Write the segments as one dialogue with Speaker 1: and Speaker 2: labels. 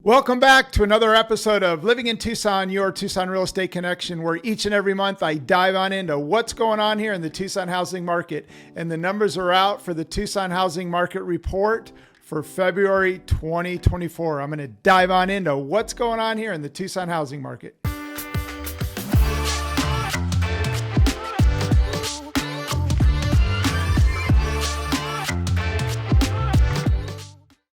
Speaker 1: Welcome back to another episode of Living in Tucson, your Tucson Real Estate Connection, where each and every month I dive on into what's going on here in the Tucson housing market. And the numbers are out for the Tucson Housing Market Report for February 2024. I'm going to dive on into what's going on here in the Tucson housing market.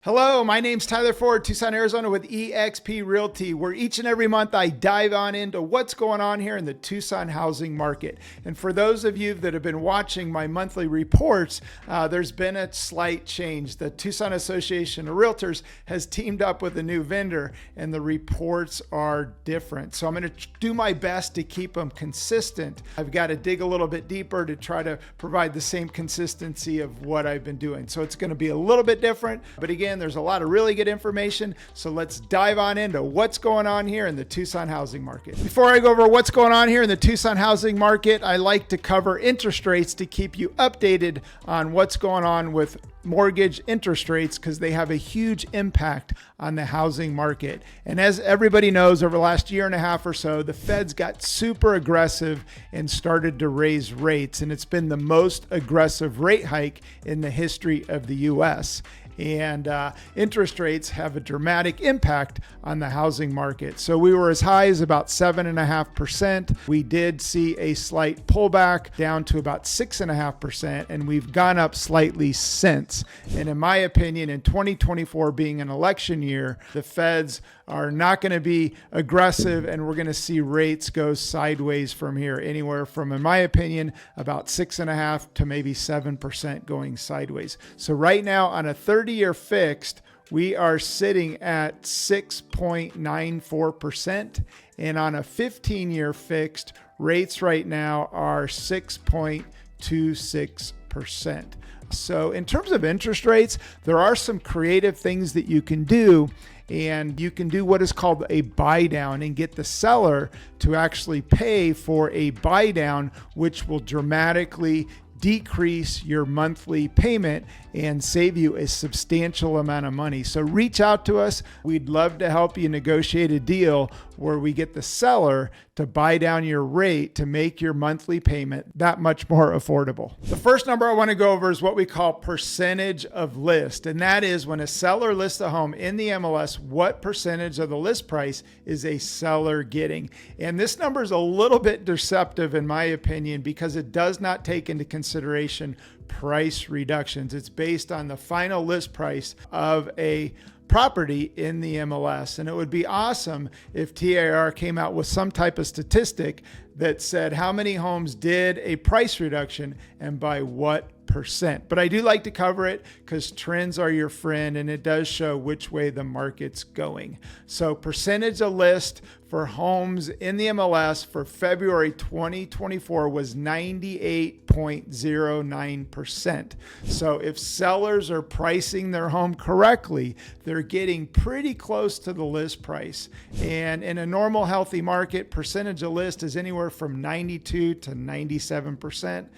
Speaker 1: Hello, my name's Tyler Ford, Tucson, Arizona with eXp Realty, where each and every month I dive on into what's going on here in the Tucson housing market. And for those of you that have been watching my monthly reports, there's been a slight change. The Tucson Association of Realtors has teamed up with a new vendor and the reports are different. So I'm going to do my best to keep them consistent. I've got to dig a little bit deeper to try to provide the same consistency of what I've been doing. So it's going to be a little bit different, but again, there's a lot of really good information. So let's dive on into what's going on here in the Tucson housing market. Before I go over what's going on here in the Tucson housing market, I like to cover interest rates to keep you updated on what's going on with mortgage interest rates because they have a huge impact on the housing market. And as everybody knows, over the last year and a half or so, the Feds got super aggressive and started to raise rates. And it's been the most aggressive rate hike in the history of the U.S. And interest rates have a dramatic impact on the housing market. So we were as high as about 7.5%. We did see a slight pullback down to about 6.5%, and we've gone up slightly since. And in my opinion, in 2024 being an election year, the Feds are not going to be aggressive, and we're going to see rates go sideways from here, anywhere from, in my opinion, about 6.5 to maybe 7% going sideways. So right now on a 30-year fixed, we are sitting at 6.94%, and on a 15-year fixed, rates right now are 6.26%. So in terms of interest rates, there are some creative things that you can do. And you can do what is called a buy down and get the seller to actually pay for a buy down, which will dramatically decrease your monthly payment and save you a substantial amount of money. So reach out to us. We'd love to help you negotiate a deal where we get the seller to buy down your rate to make your monthly payment that much more affordable. The first number I want to go over is what we call percentage of list. And that is when a seller lists a home in the MLS, what percentage of the list price is a seller getting? And this number is a little bit deceptive in my opinion because it does not take into consideration price reductions. It's based on the final list price of a property in the MLS. And it would be awesome if TAR came out with some type of statistic that said how many homes did a price reduction and by what percent. But I do like to cover it because trends are your friend and it does show which way the market's going. So percentage of list for homes in the MLS for February 2024 was 98.09%. So if sellers are pricing their home correctly, they're getting pretty close to the list price. And in a normal healthy market, percentage of list is anywhere from 92 to 97%.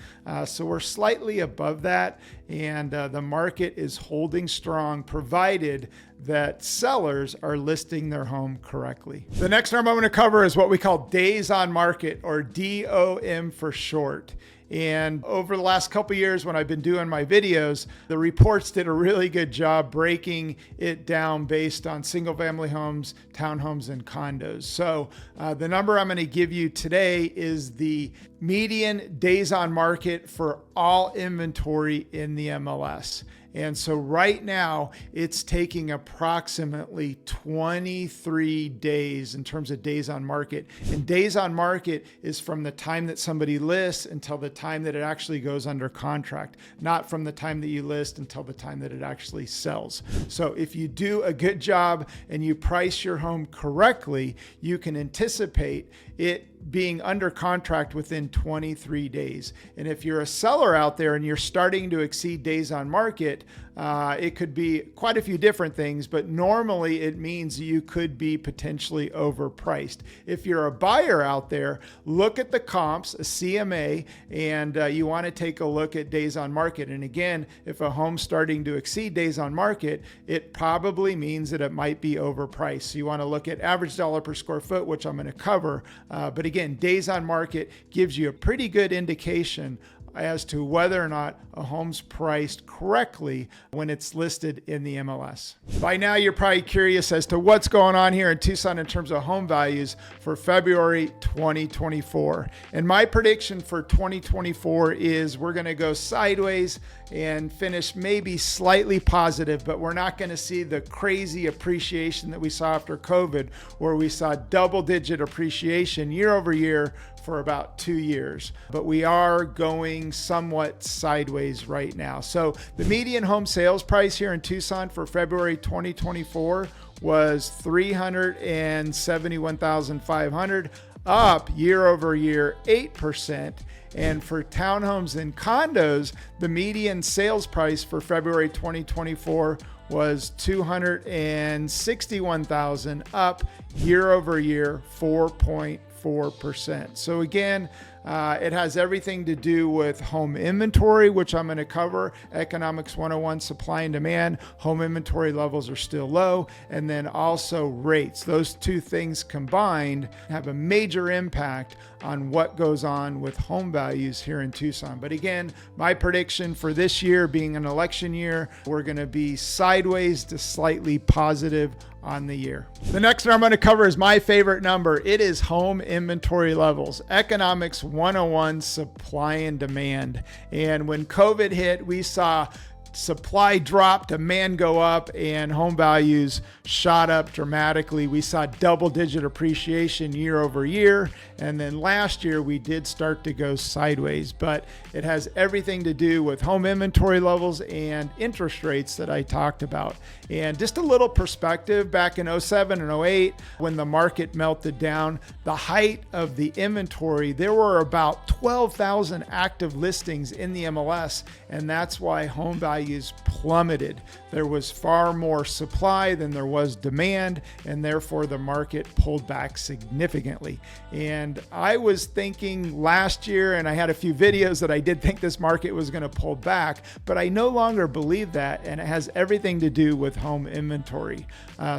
Speaker 1: So we're slightly above that, and the market is holding strong provided that sellers are listing their home correctly. The next number I'm going to cover is what we call days on market, or DOM for short. And over the last couple of years when I've been doing my videos, the reports did a really good job breaking it down based on single family homes, townhomes, and condos. So the number I'm going to give you today is the median days on market for all inventory in the MLS. And so right now it's taking approximately 23 days in terms of days on market. And days on market is from the time that somebody lists until the time that it actually goes under contract, not from the time that you list until the time that it actually sells. So if you do a good job and you price your home correctly, you can anticipate it being under contract within 23 days. And if you're a seller out there and you're starting to exceed days on market, It could be quite a few different things, but normally it means you could be potentially overpriced. If you're a buyer out there, look at the comps, a CMA, and you want to take a look at days on market. And again, if a home's starting to exceed days on market, it probably means that it might be overpriced. So you want to look at average dollar per square foot, which I'm going to cover. But again, days on market gives you a pretty good indication as to whether or not a home's priced correctly when it's listed in the MLS. By now, you're probably curious as to what's going on here in Tucson in terms of home values for February 2024. And my prediction for 2024 is we're going to go sideways and finish maybe slightly positive, but we're not going to see the crazy appreciation that we saw after COVID, where we saw double-digit appreciation year over year for about 2 years, but we are going somewhat sideways right now. So the median home sales price here in Tucson for February 2024 was $371,500, up year over year 8%. And for townhomes and condos, the median sales price for February 2024 was $261,000, up year over year 4.4%. So again, it has everything to do with home inventory, which I'm going to cover. Economics 101, supply and demand. Home inventory levels are still low. And then also rates. Those two things combined have a major impact on what goes on with home values here in Tucson. But again, my prediction for this year being an election year, we're going to be sideways to slightly positive on the year. The next number I'm going to cover is my favorite number. It is home inventory levels. Economics 101, supply and demand. And when COVID hit, we saw supply drop, demand go up, and home values shot up dramatically. We saw double-digit appreciation year over year. And then last year, we did start to go sideways. But it has everything to do with home inventory levels and interest rates that I talked about. And just a little perspective, back in 07 and 08, when the market melted down, the height of the inventory, there were about 12,000 active listings in the MLS. And that's why home values plummeted. There was far more supply than there was demand, and therefore the market pulled back significantly. And I was thinking last year, and I had a few videos that I did think this market was going to pull back, but I no longer believe that, and it has everything to do with home inventory.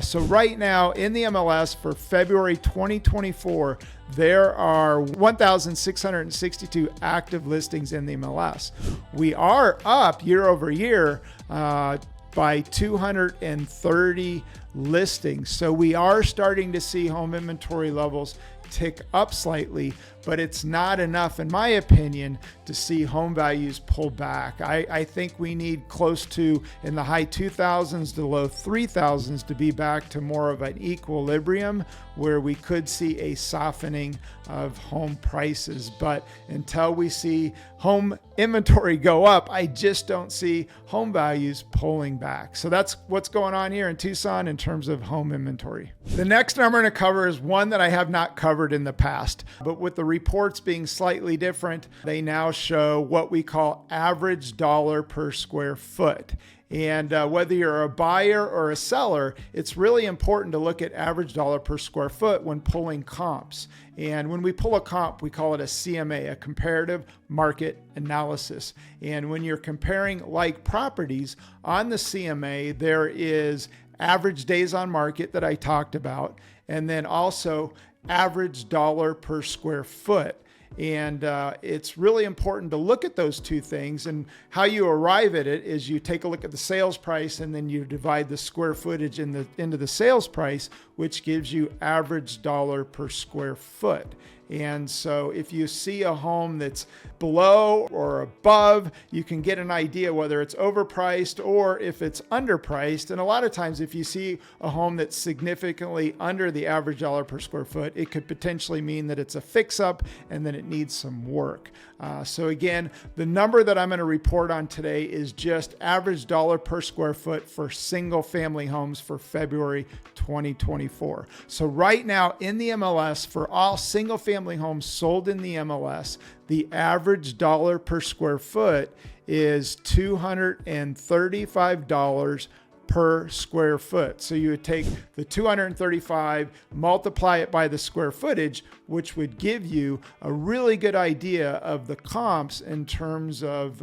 Speaker 1: So right now in the MLS for February 2024, there are 1,662 active listings in the MLS. We are up year over year by 230 listings. So we are starting to see home inventory levels tick up slightly, but it's not enough, in my opinion, to see home values pull back. I think we need close to in the high 2,000s to low 3,000s to be back to more of an equilibrium where we could see a softening of home prices. But until we see home inventory go up, I just don't see home values pulling back. So that's what's going on here in Tucson in terms of home inventory. The next number I'm going to cover is one that I have not covered in the past, but with the reports being slightly different, they now show what we call average dollar per square foot. And whether you're a buyer or a seller, it's really important to look at average dollar per square foot when pulling comps. And when we pull a comp, we call it a CMA, a comparative market analysis. And when you're comparing like properties on the CMA, there is average days on market that I talked about, and then also average dollar per square foot. And it's really important to look at those two things. And how you arrive at it is you take a look at the sales price and then you divide the square footage into the sales price, which gives you average dollar per square foot. And so if you see a home that's below or above, you can get an idea whether it's overpriced or if it's underpriced. And a lot of times if you see a home that's significantly under the average dollar per square foot, it could potentially mean that it's a fix-up and then it needs some work. So again, the number that I'm going to report on today is just average dollar per square foot for single family homes for February 2024. So right now in the MLS for all single family family homes sold in the MLS, the average dollar per square foot is $235 per square foot. So you would take the 235, multiply it by the square footage, which would give you a really good idea of the comps in terms of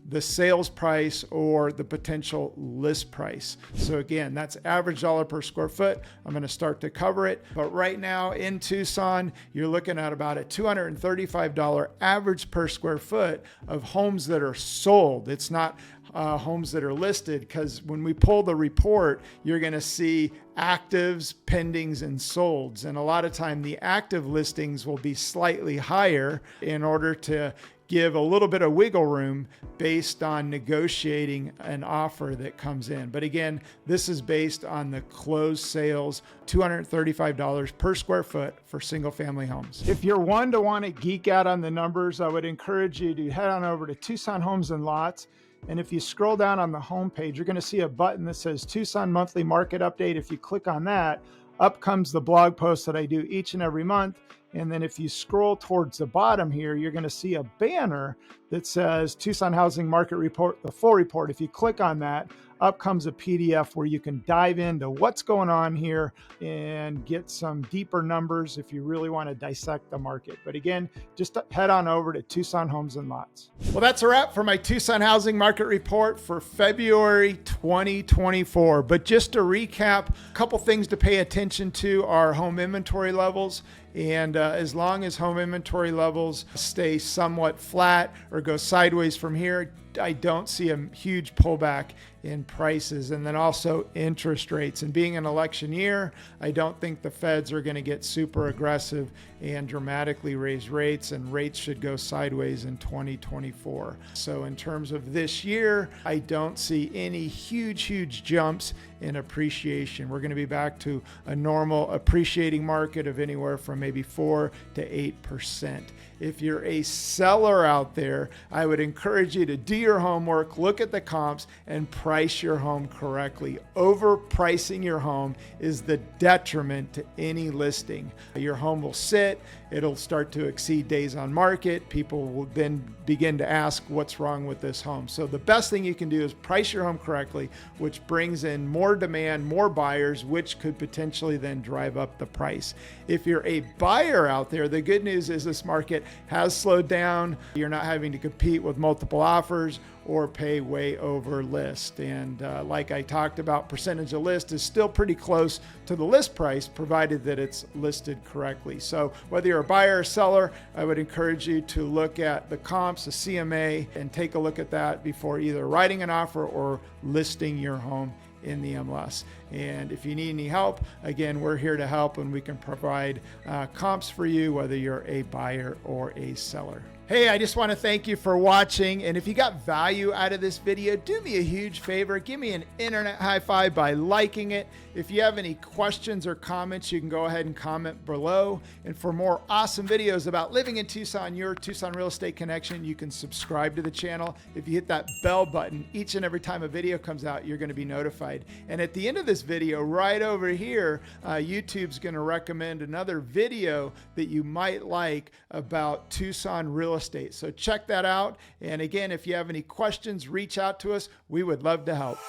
Speaker 1: the sales price or the potential list price. So again, that's average dollar per square foot. I'm going to start to cover it. But right now in Tucson, you're looking at about a $235 average per square foot of homes that are sold. It's not homes that are listed, because when we pull the report, you're going to see actives, pendings, and solds. And a lot of time the active listings will be slightly higher in order to give a little bit of wiggle room based on negotiating an offer that comes in. But again, this is based on the closed sales, $235 per square foot for single family homes. If you're one to want to geek out on the numbers, I would encourage you to head on over to Tucson Homes and Lots. And if you scroll down on the homepage, you're going to see a button that says Tucson Monthly Market Update. If you click on that, up comes the blog post that I do each and every month. And then if you scroll towards the bottom here, you're going to see a banner that says Tucson Housing Market Report, the full report. If you click on that, up comes a PDF where you can dive into what's going on here and get some deeper numbers if you really want to dissect the market. But again, just head on over to Tucson Homes and Lots. Well, that's a wrap for my Tucson Housing Market Report for February 2024. But just to recap, a couple things to pay attention to are home inventory levels. And as long as home inventory levels stay somewhat flat or go sideways from here, I don't see a huge pullback in prices. And then also interest rates. And being an election year, I don't think the feds are going to get super aggressive and dramatically raise rates, and rates should go sideways in 2024. So in terms of this year, I don't see any huge jumps in appreciation. We're going to be back to a normal appreciating market of anywhere from maybe 4 to 8%. If you're a seller out there, I would encourage you to do your homework, look at the comps, and price your home correctly. Overpricing your home is the detriment to any listing. Your home will sit, it'll start to exceed days on market. People will then begin to ask what's wrong with this home. So the best thing you can do is price your home correctly, which brings in more demand, more buyers, which could potentially then drive up the price. If you're a buyer out there, the good news is this market has slowed down. You're not having to compete with multiple offers or pay way over list. And like I talked about, percentage of list is still pretty close to the list price, provided that it's listed correctly. So whether you're a buyer or seller, I would encourage you to look at the comps, the CMA, and take a look at that before either writing an offer or listing your home in the MLS. And if you need any help, again, we're here to help, and we can provide comps for you, whether you're a buyer or a seller. Hey, I just want to thank you for watching. And if you got value out of this video, do me a huge favor. Give me an internet high five by liking it. If you have any questions or comments, you can go ahead and comment below. And for more awesome videos about living in Tucson, your Tucson Real Estate Connection, you can subscribe to the channel. If you hit that bell button, each and every time a video comes out, you're going to be notified. And at the end of this video, right over here, YouTube's going to recommend another video that you might like about Tucson real estate. So check that out. And again, if you have any questions, reach out to us. We would love to help.